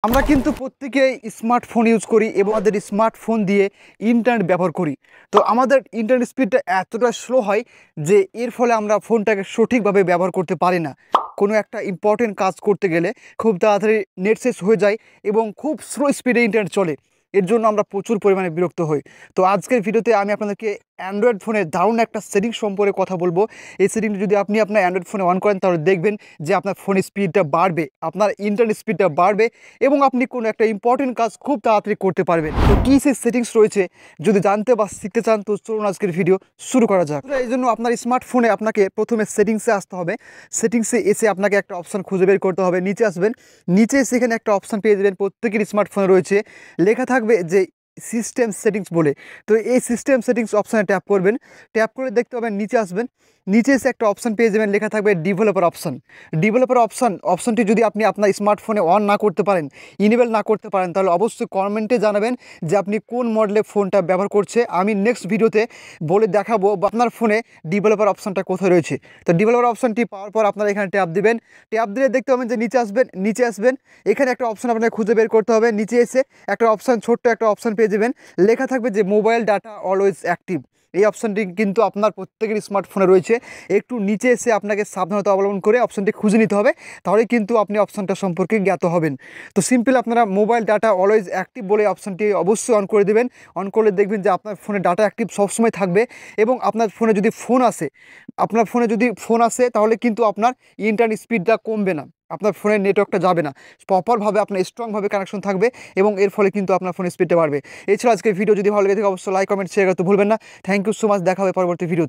আমরা কিন্তু প্রত্যেকেই স্মার্টফোন ইউজ করি এবং আমাদের স্মার্টফোন দিয়ে ইন্টারনেট ব্যবহার করি। তো আমাদের ইন্টারনেট স্পিডটা এতটা স্লো হয় যে এর ফলে আমরা ফোনটাকে সঠিকভাবে ব্যবহার করতে পারি না। কোনো একটা ইম্পর্টেন্ট কাজ করতে গেলে খুব তাড়াতাড়ি নেট শেষ হয়ে যায় এবং খুব স্লো স্পিডে ইন্টারনেট চলে। এর জন্য আমরা প্রচুর পরিমাণে বিরক্ত হই। তো আজকের ভিডিওতে আমি আপনাদেরকে অ্যান্ড্রয়েড ফোনের দারুণ একটা সেটিংস সম্পর্কে কথা বলবো। এই সেটিংটি যদি আপনি আপনার অ্যান্ড্রয়েড ফোনে অন করেন তাহলে দেখবেন যে আপনার ফোনের স্পিডটা বাড়বে, আপনার ইন্টারনেট স্পিডটা বাড়বে এবং আপনি কোনো একটা ইম্পর্টেন্ট কাজ খুব তাড়াতাড়ি করতে পারবেন। তো কী সেই সেটিংস রয়েছে যদি জানতে বা শিখতে চান তো চলুন আজকের ভিডিও শুরু করা যাক। এই জন্য আপনার স্মার্টফোনে আপনাকে প্রথমে সেটিংসে আসতে হবে। সেটিংসে এসে আপনাকে একটা অপশান খুঁজে বের করতে হবে। নিচে আসবেন, নিচে সেখানে একটা অপশান পেয়ে যাবেন, প্রত্যেকের স্মার্টফোনে রয়েছে, লেখা থাকবে যে সিস্টেম সেটিংস বলে। তো এই সিস্টেম সেটিংস অপশানে ট্যাপ করবেন, ট্যাপ করে দেখতে পাবেন নিচে আসবেন, নিচে এসে একটা অপশান পেয়ে যাবেন, লেখা থাকবে ডেভেলপার অপশান। ডেভেলপার অপশানটি যদি আপনি আপনার স্মার্টফোনে অন না করতে পারেন, ইনেবল না করতে পারেন, তাহলে অবশ্যই কমেন্টে জানাবেন যে আপনি কোন মডেলে ফোনটা ব্যবহার করছে। আমি নেক্সট ভিডিওতে বলে দেখাবো বা আপনার ফোনে ডেভেলপার অপশানটা কোথায় রয়েছে। তো ডেভেলপার অপশানটি পাওয়ার পর আপনারা এখানে ট্যাপ দিবেন, ট্যাপ দিলে দেখতে পাবেন যে নিচে আসবেন, নিচে আসবেন, এখানে একটা অপশান আপনাকে খুঁজে বের করতে হবে। নিচে এসে একটা অপশান, ছোট্ট একটা অপশান পেয়ে যাবেন, লেখা থাকবে যে মোবাইল ডাটা অলওয়েজ অ্যাক্টিভ। এই অপশানটি কিন্তু আপনার প্রত্যেকের স্মার্টফোনে রয়েছে। একটু নিচে এসে আপনাকে সাবধানতা অবলম্বন করে অপশানটি খুঁজে নিতে হবে, তাহলে কিন্তু আপনি অপশানটা সম্পর্কে জ্ঞাত হবেন। তো সিম্পল আপনারা মোবাইল ডাটা অলওয়েজ অ্যাক্টিভ বলে অপশানটি অবশ্যই অন করে দেবেন। অন করলে দেখবেন যে আপনার ফোনে ডাটা অ্যাক্টিভ সবসময় থাকবে এবং আপনার ফোনে যদি ফোন আসে তাহলে কিন্তু আপনার ইন্টারনেট স্পিডটা কমবে না, আপনার ফোনের নেটওয়ার্কটা যাবে না, প্রপারভাবে আপনার স্ট্রংভাবে কানেকশন থাকবে এবং এর ফলে কিন্তু আপনার ফোনের স্পিডটা বাড়বে। এছাড়া আজকের ভিডিও যদি ভালো লেগে থাকে অবশ্যই লাইক, কমেন্ট, শেয়ার করতে ভুলবেন না। থ্যাংক ইউ সো মাচ, দেখা হবে পরবর্তী ভিডিও।